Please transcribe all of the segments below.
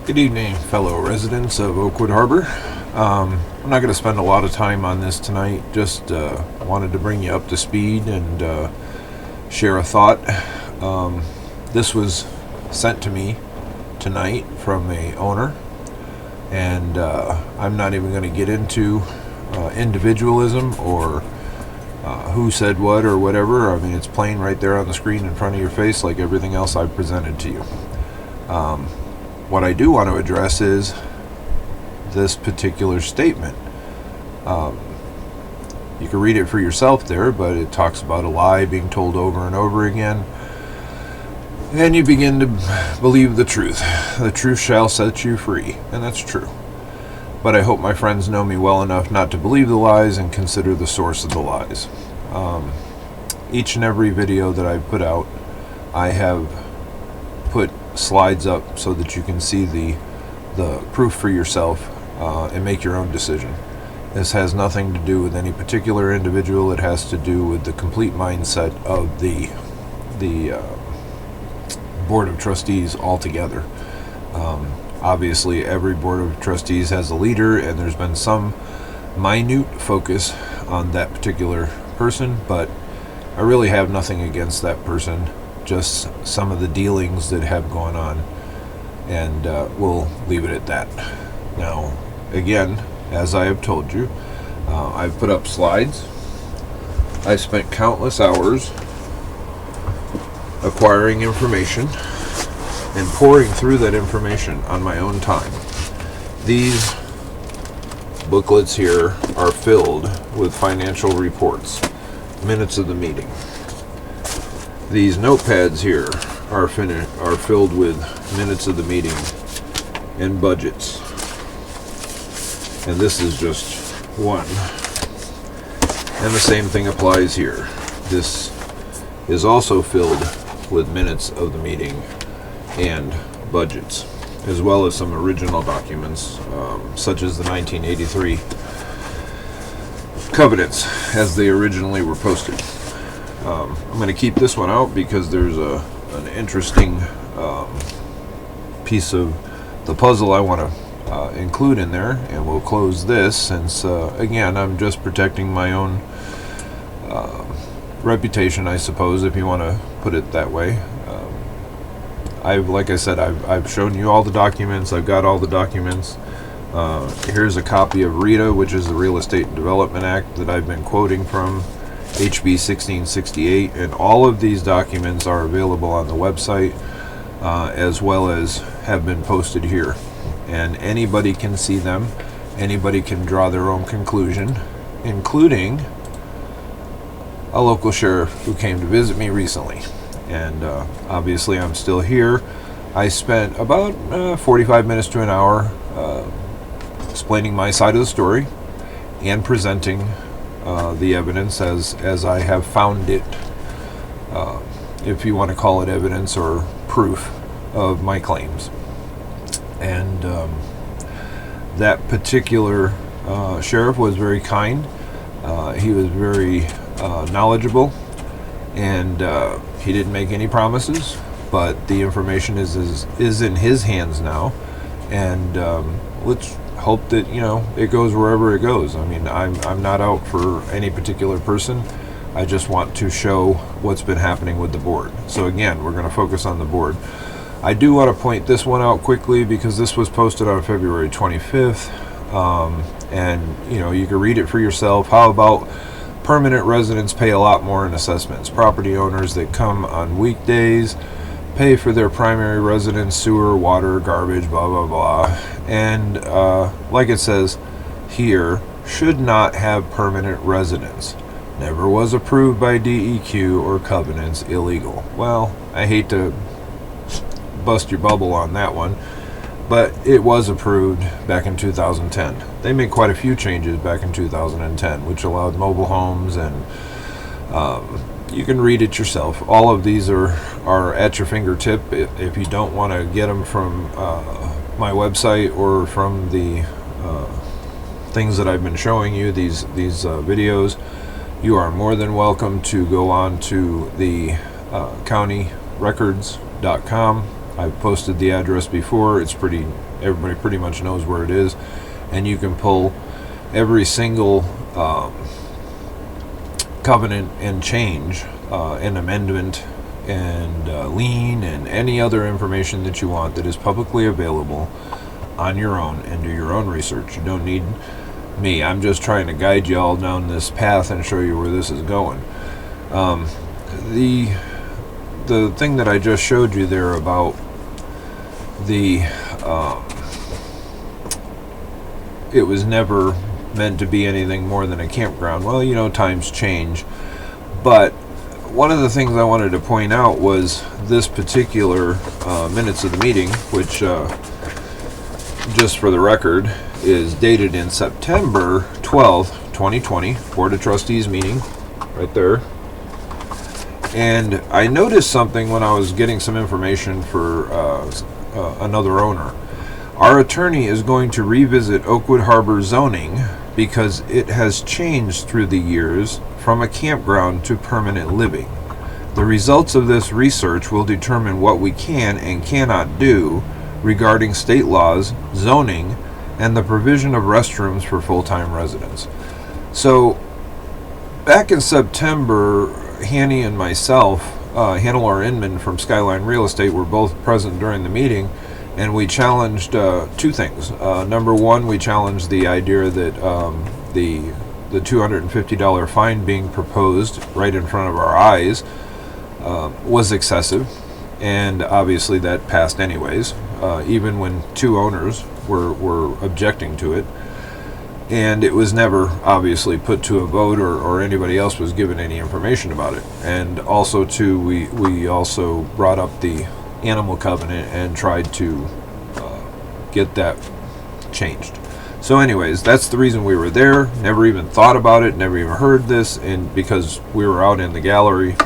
Good evening, fellow residents of Oakwood Harbor. I'm not going to spend a lot of time on this tonight, just wanted to bring you up to speed and share a thought. This was sent to me tonight from a owner, and I'm not even going to get into individualism or who said what or whatever. I mean, it's plain right there on the screen in front of your face like everything else I've presented to you. What I do want to address is this particular statement. You can read it for yourself there, but it talks about a lie being told over and over again. And you begin to believe the truth. The truth shall set you free. And that's true. But I hope my friends know me well enough not to believe the lies and consider the source of the lies. Each and every video that I put out, I have put slides up so that you can see the proof for yourself and make your own decision. This has nothing to do with any particular individual. It has to do with the complete mindset of the Board of Trustees altogether. Obviously, every Board of Trustees has a leader, and there's been some minute focus on that particular person, but I really have nothing against that person, just some of the dealings that have gone on, and we'll leave it at that. Now, again, as I have told you, I've put up slides. I spent countless hours acquiring information and pouring through that information on my own time. These booklets here are filled with financial reports, minutes of the meeting. These notepads here are filled with minutes of the meeting and budgets. And this is just one. And the same thing applies here. This is also filled with minutes of the meeting and budgets, as well as some original documents, such as the 1983 covenants as they originally were posted. I'm going to keep this one out because there's an interesting piece of the puzzle I want to include in there, and we'll close this since, again, I'm just protecting my own reputation, I suppose, if you want to put it that way. Like I said, I've shown you all the documents. I've got all the documents. Here's a copy of RETA, which is the Real Estate and Development Act that I've been quoting from, HB 1668, and all of these documents are available on the website, as well as have been posted here. And anybody can see them. Anybody can draw their own conclusion, including a local sheriff who came to visit me recently. And obviously I'm still here. I spent about 45 minutes to an hour explaining my side of the story and presenting the evidence as I have found it, if you want to call it evidence or proof of my claims. And that particular sheriff was very kind. He was very knowledgeable, and he didn't make any promises, but the information is in his hands now, and let's hope that it goes wherever it goes. I mean, I'm not out for any particular person. I just want to show what's been happening with the board. So again, we're going to focus on the board. I do want to point this one out quickly because this was posted on February 25th, and you can read it for yourself. How about permanent residents pay a lot more in assessments? Property owners that come on weekdays pay for their primary residence, sewer, water, garbage, blah, blah, blah. And like it says here, should not have permanent residence. Never was approved by DEQ or covenants illegal. Well, I hate to bust your bubble on that one, but it was approved back in 2010. They made quite a few changes back in 2010, which allowed mobile homes, and you can read it yourself. All of these are at your fingertip. If you don't want to get them from my website or from the things that I've been showing you, these videos, you are more than welcome to go on to the countyrecords.com I've posted the address before. Everybody pretty much knows where it is, and you can pull every single covenant and change, an amendment, and lien, and any other information that you want that is publicly available on your own, and do your own research. You don't need me. I'm just trying to guide you all down this path and show you where this is going. The thing that I just showed you there about the it was never meant to be anything more than a campground. Well, you know, times change, but one of the things I wanted to point out was this particular minutes of the meeting, which just for the record is dated in September 12th, 2020, Board of Trustees meeting right there. And I noticed something when I was getting some information for another owner. Our attorney is going to revisit Oakwood Harbor zoning because it has changed through the years from a campground to permanent living. The results of this research will determine what we can and cannot do regarding state laws, zoning, and the provision of restrooms for full-time residents. So, back in September, Hanny and myself, Hannelore Inman from Skyline Real Estate, were both present during the meeting, and we challenged two things. Number one, we challenged the idea that the $250 fine being proposed right in front of our eyes was excessive, and obviously that passed anyways, even when two owners were objecting to it. And it was never obviously put to a vote, or anybody else was given any information about it. And also too, we also brought up the animal covenant and tried to get that changed. So anyways, that's the reason we were there. Never even thought about it, never even heard this, and because we were out in the gallery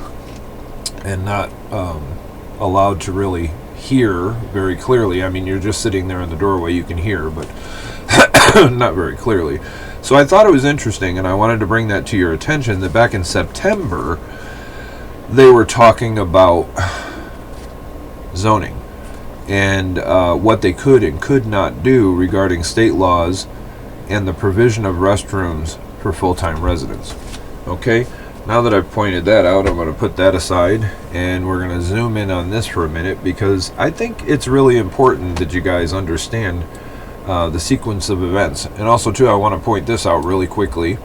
and not allowed to really hear very clearly. I mean, you're just sitting there in the doorway, you can hear, but not very clearly. So I thought it was interesting, and I wanted to bring that to your attention, that back in September they were talking about zoning and what they could and could not do regarding state laws and the provision of restrooms for full-time residents. Okay, now that I've pointed that out, I'm going to put that aside, and we're going to zoom in on this for a minute, because I think it's really important that you guys understand the sequence of events. And also too, I want to point this out really quickly.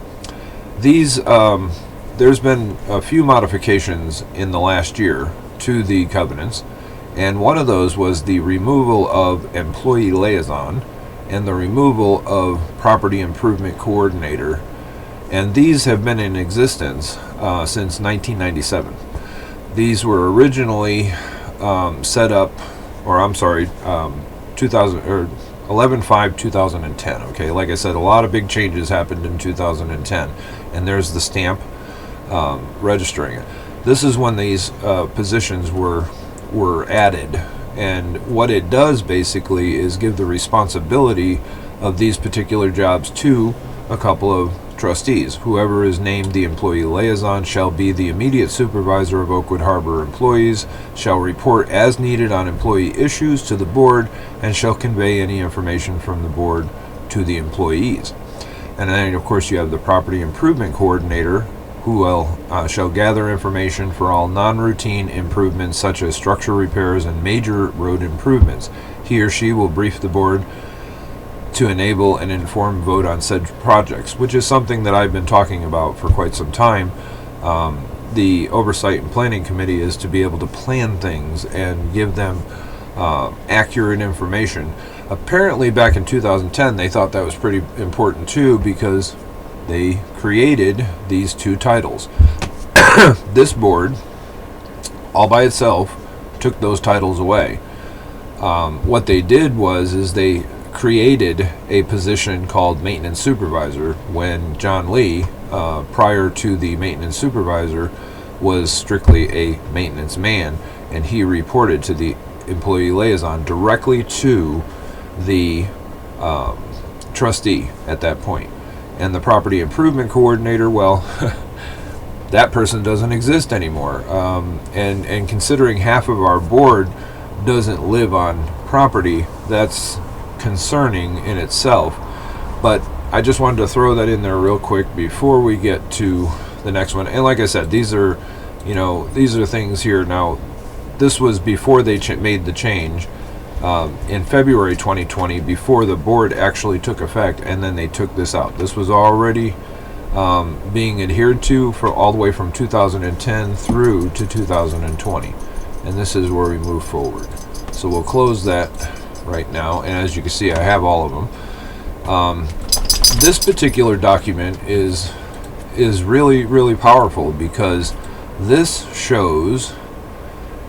These there's been a few modifications in the last year to the covenants, and one of those was the removal of employee liaison and the removal of property improvement coordinator, and these have been in existence since 1997. These were originally set up, or I'm sorry, 11/5/2010. Okay, like I said, a lot of big changes happened in 2010, and there's the stamp registering it. This is when these positions were added, and what it does basically is give the responsibility of these particular jobs to a couple of trustees. Whoever is named the employee liaison shall be the immediate supervisor of Oakwood Harbor employees, shall report as needed on employee issues to the board, and shall convey any information from the board to the employees. And then of course you have the property improvement coordinator, who shall gather information for all non-routine improvements such as structure repairs and major road improvements. He or she will brief the board to enable an informed vote on said projects, which is something that I've been talking about for quite some time. The Oversight and Planning Committee is to be able to plan things and give them accurate information. Apparently back in 2010 they thought that was pretty important too, because they created these two titles. This board, all by itself, took those titles away. What they did is they created a position called maintenance supervisor, when John Lee, prior to the maintenance supervisor, was strictly a maintenance man, and he reported to the employee liaison directly to the trustee at that point. And the property improvement coordinator, well, that person doesn't exist anymore. And considering half of our board doesn't live on property, that's concerning in itself. But I just wanted to throw that in there real quick before we get to the next one. And like I said, these are things here. Now, this was before they made the change in February 2020, before the board actually took effect, and then they took this out. This was already being adhered to for all the way from 2010 through to 2020. And this is where we move forward. So we'll close that right now. And as you can see, I have all of them. This particular document is really, really powerful, because this shows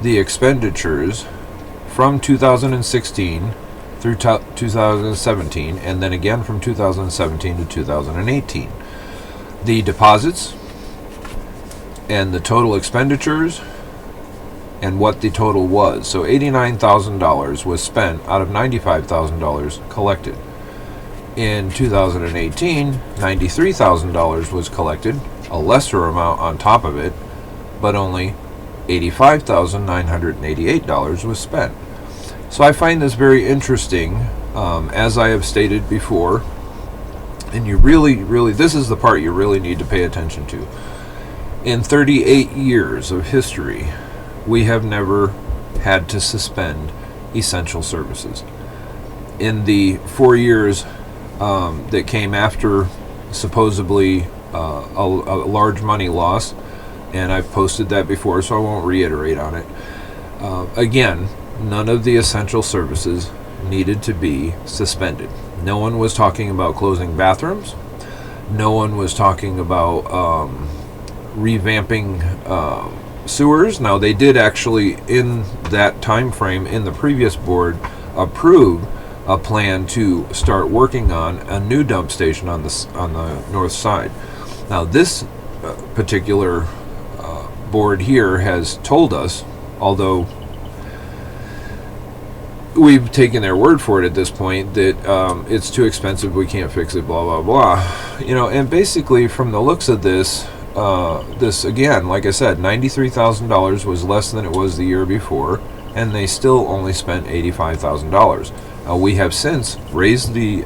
the expenditures from 2016 through 2017, and then again from 2017 to 2018. The deposits and the total expenditures and what the total was. So $89,000 was spent out of $95,000 collected. In 2018, $93,000 was collected, a lesser amount on top of it, but only $85,988 was spent. So I find this very interesting, as I have stated before, and you really, this is the part you really need to pay attention to. In 38 years of history, we have never had to suspend essential services. In the 4 years that came after supposedly a large money loss, and I've posted that before, so I won't reiterate on it. Again, none of the essential services needed to be suspended. No one was talking about closing bathrooms. No one was talking about revamping sewers. Now, they did actually, in that time frame, in the previous board, approve a plan to start working on a new dump station on the north side. Now, this particular board here has told us, although we've taken their word for it at this point, that it's too expensive, we can't fix it, blah blah blah. And basically, from the looks of this, this again, like I said, $93,000 was less than it was the year before, and they still only spent $85,000. We have since raised the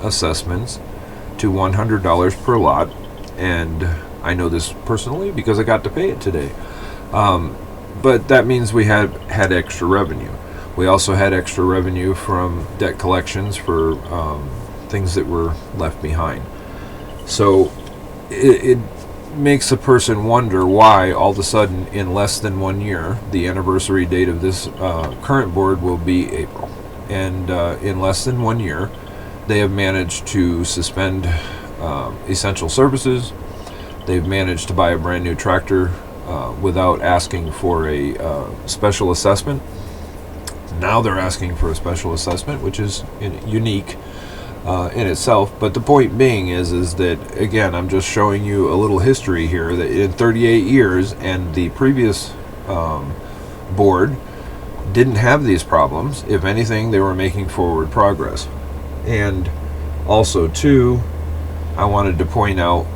assessments to $100 per lot, and I know this personally because I got to pay it today. But that means we had extra revenue. We also had extra revenue from debt collections for things that were left behind. So it makes a person wonder why all of a sudden, in less than 1 year, the anniversary date of this current board will be April. And in less than 1 year, they have managed to suspend essential services. They've managed to buy a brand new tractor without asking for a special assessment. Now they're asking for a special assessment, which is unique in itself. But the point being is that, again, I'm just showing you a little history here, that in 38 years, and the previous board didn't have these problems. If anything, they were making forward progress. And also, too, I wanted to point out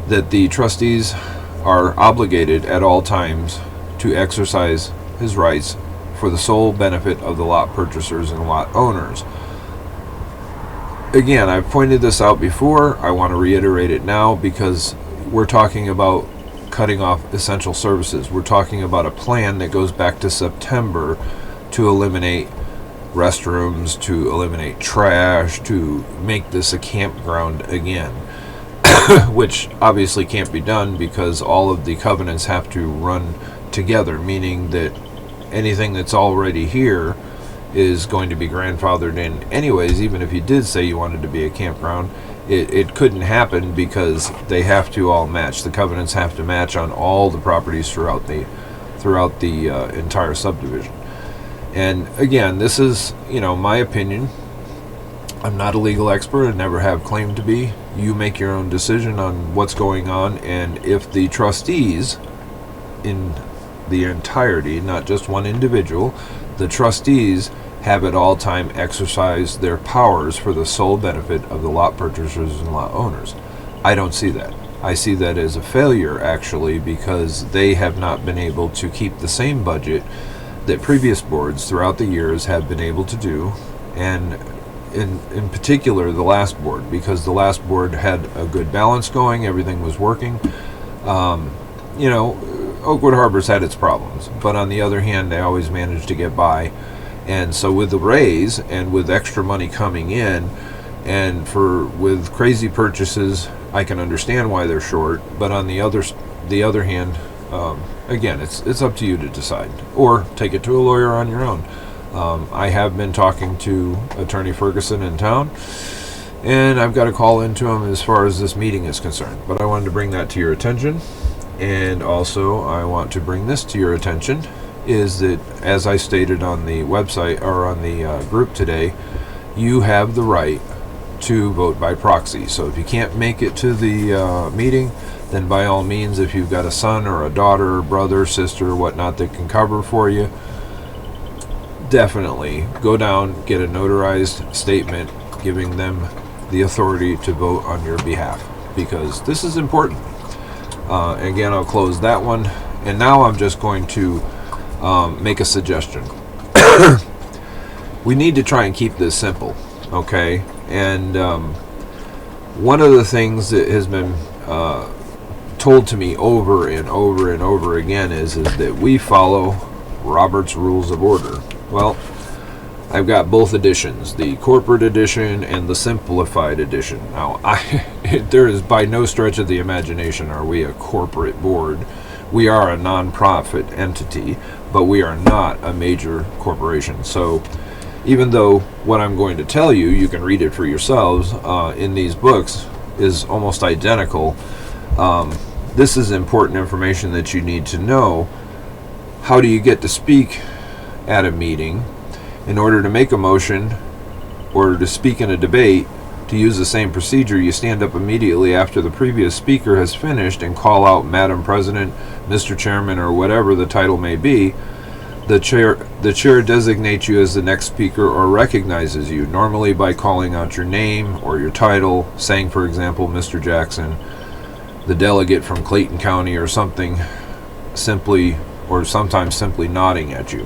that the trustees are obligated at all times to exercise his rights for the sole benefit of the lot purchasers and lot owners. Again, I've pointed this out before. I want to reiterate it now, because we're talking about cutting off essential services. We're talking about a plan that goes back to September to eliminate restrooms, to eliminate trash, to make this a campground again. Which obviously can't be done because all of the covenants have to run together, meaning that anything that's already here is going to be grandfathered in anyways. Even if you did say you wanted to be a campground, it couldn't happen because they have to all match. The covenants have to match on all the properties throughout the entire subdivision. And again, this is, my opinion. I'm not a legal expert. I never have claimed to be. You make your own decision on what's going on, and if the trustees, in the entirety, not just one individual, the trustees have at all time exercised their powers for the sole benefit of the lot purchasers and lot owners. I don't see that. I see that as a failure, actually, because they have not been able to keep the same budget that previous boards throughout the years have been able to do, and in particular the last board, because the last board had a good balance going, everything was working. Oakwood Harbor's had its problems, but on the other hand, they always managed to get by. And so with the raise and with extra money coming in, and with crazy purchases, I can understand why they're short. But on the other hand, again, it's up to you to decide, or take it to a lawyer on your own. I have been talking to Attorney Ferguson in town, and I've got a call into him as far as this meeting is concerned. But I wanted to bring that to your attention, and also I want to bring this to your attention, is that, as I stated on the website, or on the group today, you have the right to vote by proxy. So if you can't make it to the meeting, then by all means, if you've got a son or a daughter, brother, sister, or whatnot that can cover for you, definitely go down, get a notarized statement giving them the authority to vote on your behalf, because this is important. Again, I'll close that one, and now I'm just going to make a suggestion. We need to try and keep this simple, okay? And one of the things that has been told to me over and over and over again is that we follow Robert's Rules of Order. Well, I've got both editions, the corporate edition and the simplified edition. Now, there is by no stretch of the imagination are we a corporate board. We are a non-profit entity, but we are not a major corporation. So even though what I'm going to tell you, you can read it for yourselves in these books, is almost identical, this is important information that you need to know. How do you get to speak at a meeting? In order to make a motion or to speak in a debate, to use the same procedure, you stand up immediately after the previous speaker has finished and call out Madam President, Mr. Chairman, or whatever the title may be. The chair designates you as the next speaker or recognizes you, normally by calling out your name or your title, saying, for example, Mr. Jackson, the delegate from Clayton County, or something, simply, or sometimes simply nodding at you.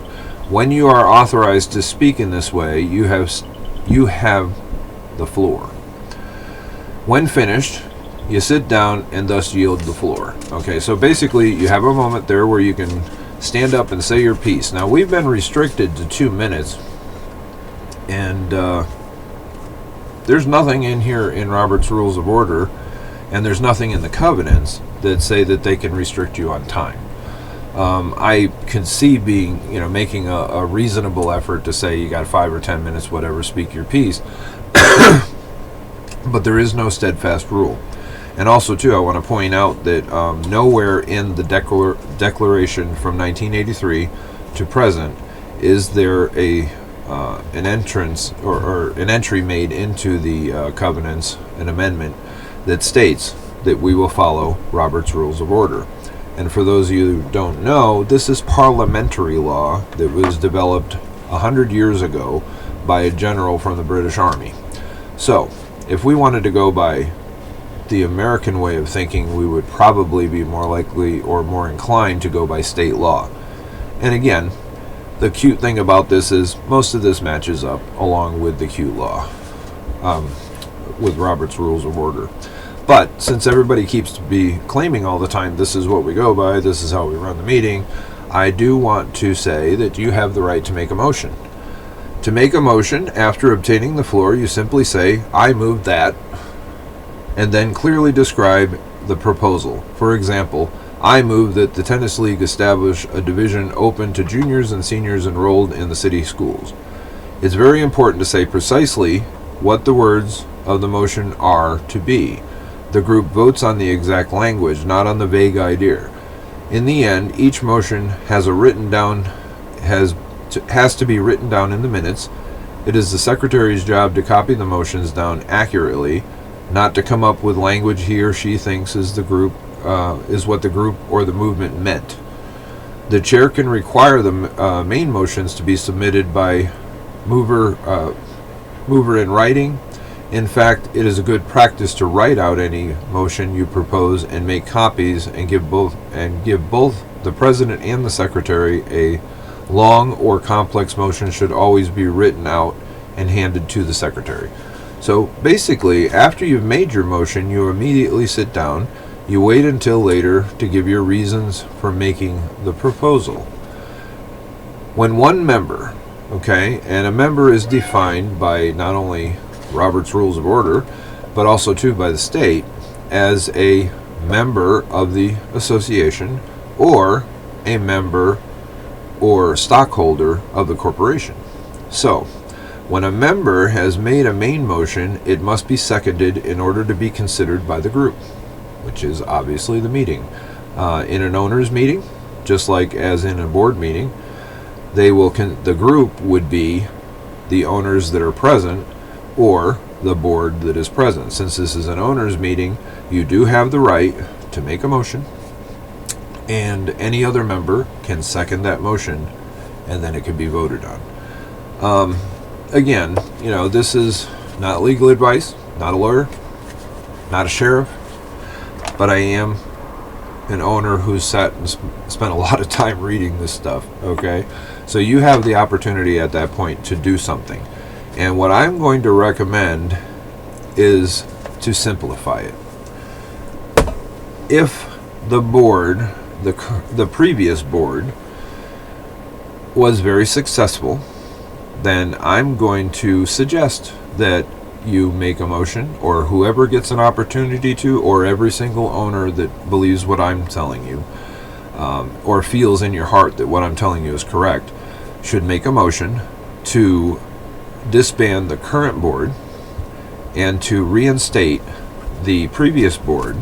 When you are authorized to speak in this way, you have the floor. When finished, you sit down and thus yield the floor. Okay, so basically you have a moment there where you can stand up and say your piece. Now, we've been restricted to 2 minutes, and there's nothing in here in Robert's Rules of Order, and there's nothing in the covenants that say that they can restrict you on time. I can see making a reasonable effort to say you got 5 or 10 minutes, whatever, speak your piece, but there is no steadfast rule. And also, too, I want to point out that nowhere in the Declaration from 1983 to present is there an entrance or an entry made into the covenants, an amendment that states that we will follow Robert's Rules of Order. And for those of you who don't know, this is parliamentary law that was developed 100 years ago by a general from the British Army. So, if we wanted to go by the American way of thinking, we would probably be more likely or more inclined to go by state law. And again, the cute thing about this is most of this matches up along with the cute law, with Robert's Rules of Order. But since everybody keeps to be claiming all the time, this is what we go by, this is how we run the meeting, I do want to say that you have the right to make a motion. To make a motion, after obtaining the floor, you simply say, I move that, and then clearly describe the proposal. For example, I move that the tennis league establish a division open to juniors and seniors enrolled in the city schools. It's very important to say precisely what the words of the motion are to be. The group votes on the exact language, not on the vague idea. In the end, each motion has to be written down in the minutes. It is the secretary's job to copy the motions down accurately, not to come up with language he or she thinks is what the group or the movement meant. The chair can require the main motions to be submitted by mover in writing. In fact, it is a good practice to write out any motion you propose and make copies and give both the president and the secretary a Long or complex motions should always be written out and handed to the secretary. So basically, after you've made your motion, you immediately sit down. You wait until later to give your reasons for making the proposal. When one member, okay, and a member is defined by not only Robert's Rules of Order, but also too by the state, as a member of the association or a member or stockholder of the corporation. So, when a member has made a main motion, it must be seconded in order to be considered by the group, which is obviously the meeting. In an owner's meeting, just like as in a board meeting, the group would be the owners that are present or the board that is present. Since this is an owner's meeting, you do have the right to make a motion, and any other member can second that motion, and then it can be voted on. Again, this is not legal advice, not a lawyer, not a sheriff, but I am an owner who's sat and spent a lot of time reading this stuff, okay? So you have the opportunity at that point to do something. And what I'm going to recommend is to simplify it. If the board, the previous board, was very successful, then I'm going to suggest that you make a motion, or whoever gets an opportunity to, or every single owner that believes what I'm telling you, or feels in your heart that what I'm telling you is correct, should make a motion to disband the current board and to reinstate the previous board,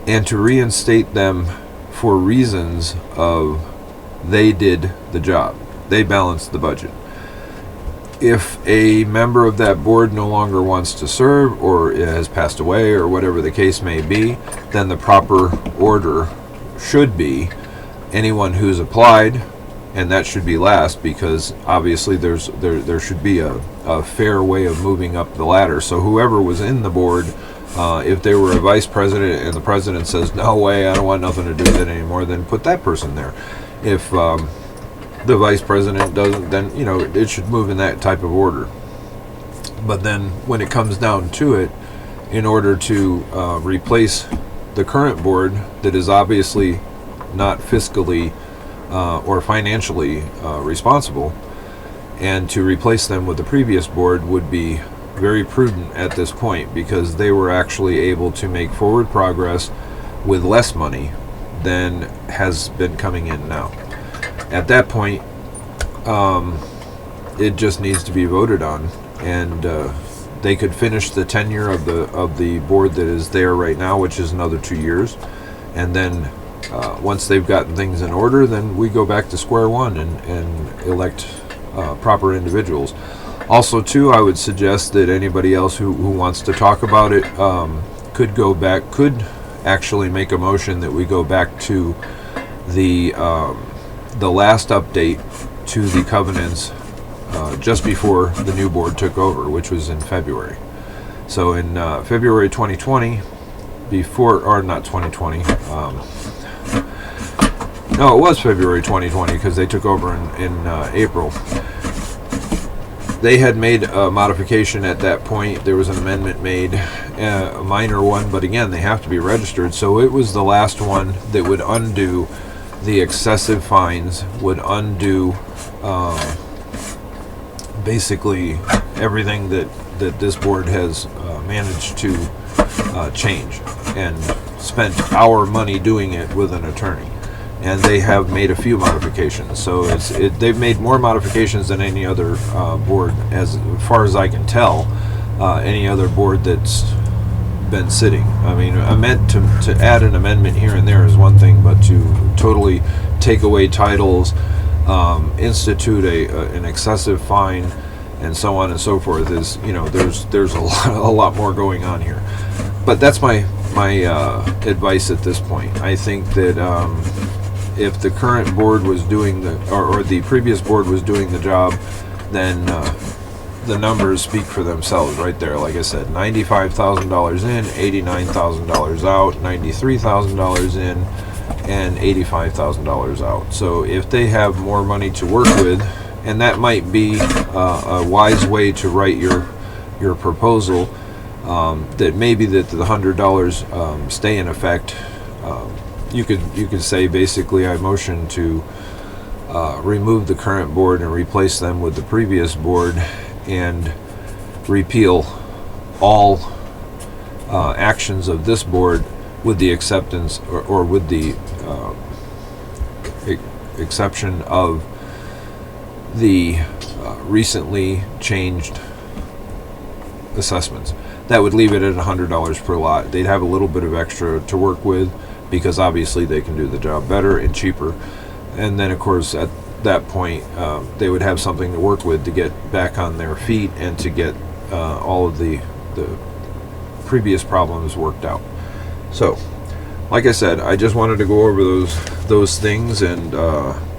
and to reinstate them for reasons of they did the job. They balanced the budget. If a member of that board no longer wants to serve, or has passed away, or whatever the case may be, then the proper order should be anyone who's applied, and that should be last, because obviously there should be a fair way of moving up the ladder. So whoever was in the board, if they were a vice president and the president says, no way, I don't want nothing to do with it anymore, then put that person there. If the vice president doesn't, then it should move in that type of order. But then when it comes down to it, in order to replace the current board that is obviously not fiscally or financially responsible, and to replace them with the previous board would be very prudent at this point, because they were actually able to make forward progress with less money than has been coming in now. At that point, it just needs to be voted on, and they could finish the tenure of the board that is there right now, which is another 2 years, and then once they've gotten things in order, then we go back to square one and elect proper individuals. Also, too, I would suggest that anybody else who wants to talk about it could actually make a motion that we go back to the last update to the covenants just before the new board took over, which was in February. So in February 2020, not 2020, no, it was February 2020, because they took over in April. They had made a modification at that point. There was an amendment made, a minor one, but again, they have to be registered. So it was the last one that would undo the excessive fines, would undo basically everything that this board has managed to change, and spent our money doing it with an attorney. And they have made a few modifications. So they've made more modifications than any other board, as far as I can tell, any other board that's been sitting. I mean, I meant to add an amendment here and there is one thing, but to totally take away titles, institute an excessive fine, and so on and so forth is, there's a lot more going on here. But that's my advice at this point. I think that if the current board was doing or the previous board was doing the job, then the numbers speak for themselves right there. Like I said, $95,000 in, $89,000 out, $93,000 in, and $85,000 out. So if they have more money to work with, and that might be a wise way to write your proposal, that maybe that the $100 stay in effect. You could say basically, I motion to remove the current board and replace them with the previous board, and repeal all actions of this board with the acceptance or with the exception of the recently changed assessments. That would leave it at $100 per lot. They'd have a little bit of extra to work with, because obviously they can do the job better and cheaper. And then of course at that point they would have something to work with to get back on their feet and to get all of the previous problems worked out. So like I said, I just wanted to go over those things and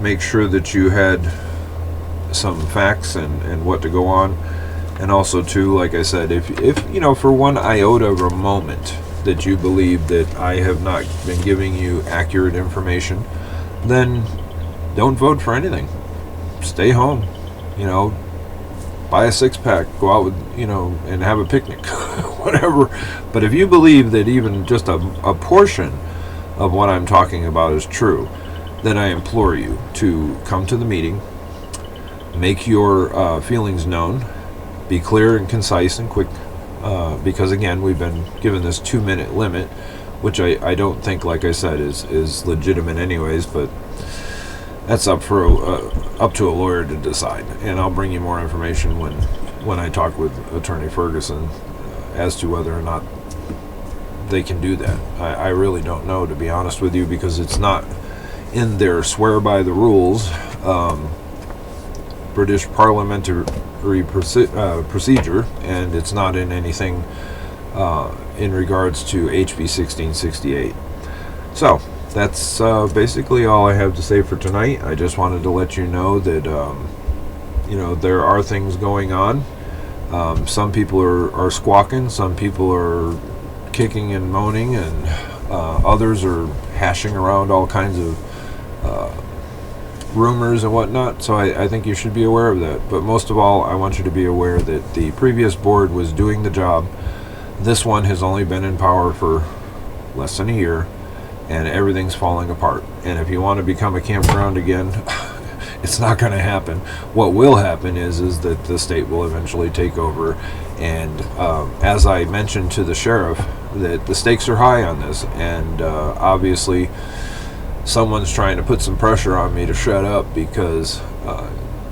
make sure that you had some facts and what to go on. And also too, like I said, if you know, for one iota of a moment that you believe that I have not been giving you accurate information, then don't vote for anything. Stay home, you know, buy a six-pack, go out with, you know, and have a picnic, whatever. But if you believe that even just a portion of what I'm talking about is true, then I implore you to come to the meeting, make your feelings known, be clear and concise and quick, because again, we've been given this 2-minute limit, which I don't think, like I said, is legitimate anyways, but that's up to a lawyer to decide. And I'll bring you more information when I talk with Attorney Ferguson as to whether or not they can do that. I really don't know, to be honest with you, because it's not in their swear by the rules British parliamentary procedure, and it's not in anything in regards to HB 1668. So that's basically all I have to say for tonight. I just wanted to let you know that you know, there are things going on. Some people are squawking, some people are kicking and moaning, and others are hashing around all kinds of rumors and whatnot. So I think you should be aware of that. But most of all, I want you to be aware that the previous board was doing the job. This one has only been in power for less than a year, and everything's falling apart. And if you want to become a campground again, it's not going to happen. What will happen is that the state will eventually take over. And as I mentioned to the sheriff, that the stakes are high on this, and obviously someone's trying to put some pressure on me to shut up, because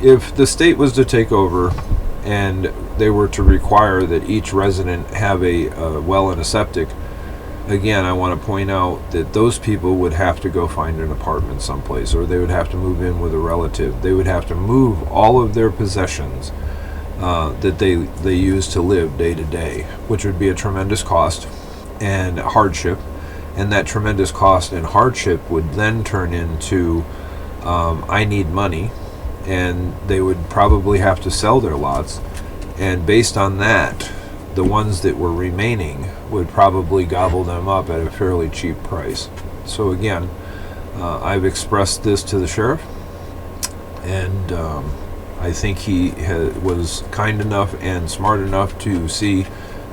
if the state was to take over and they were to require that each resident have a well and a septic, again, I want to point out that those people would have to go find an apartment someplace, or they would have to move in with a relative. They would have to move all of their possessions that they use to live day to day, which would be a tremendous cost and hardship. And that tremendous cost and hardship would then turn into I need money, and they would probably have to sell their lots, and based on that, the ones that were remaining would probably gobble them up at a fairly cheap price. So again, I've expressed this to the sheriff, and I think he was kind enough and smart enough to see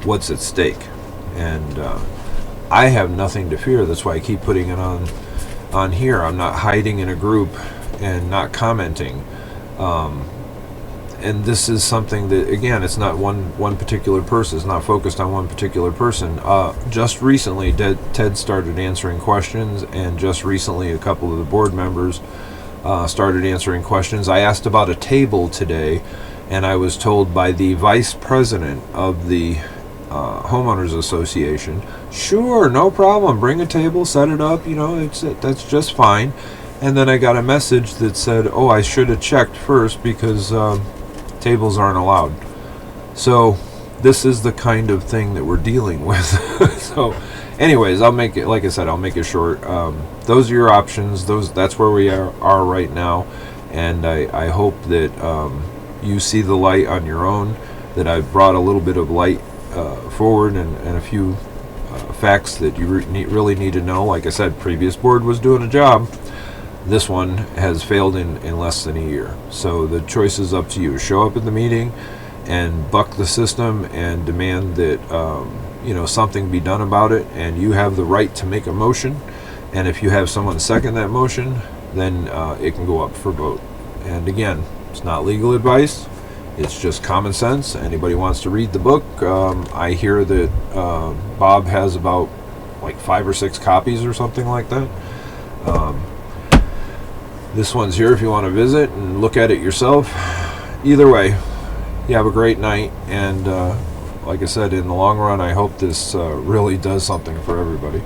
what's at stake, and I have nothing to fear. That's why I keep putting it on here. I'm not hiding in a group and not commenting. And this is something that, again, it's not one particular person. It's not focused on one particular person. Just recently, Ted started answering questions, and just recently a couple of the board members started answering questions. I asked about a table today, and I was told by the vice president of the homeowners association, sure, no problem, bring a table, set it up, you know, that's just fine. And then I got a message that said, oh, I should have checked first, because tables aren't allowed. So this is the kind of thing that we're dealing with. So anyways, I'll make it, like I said, I'll make it short. Those are your options. That's where we are right now, and I hope that you see the light on your own, that I've brought a little bit of light forward, and a few facts that you really need to know. Like I said, previous board was doing a job. This one has failed in less than a year. So the choice is up to you. Show up at the meeting and buck the system and demand that something be done about it, and you have the right to make a motion. And if you have someone second that motion, then it can go up for vote. And again, it's not legal advice. It's just common sense. Anybody wants to read the book, I hear that Bob has about like 5 or 6 copies or something like that. This one's here if you want to visit and look at it yourself. Either way, you have a great night, and like I said, in the long run, I hope this really does something for everybody.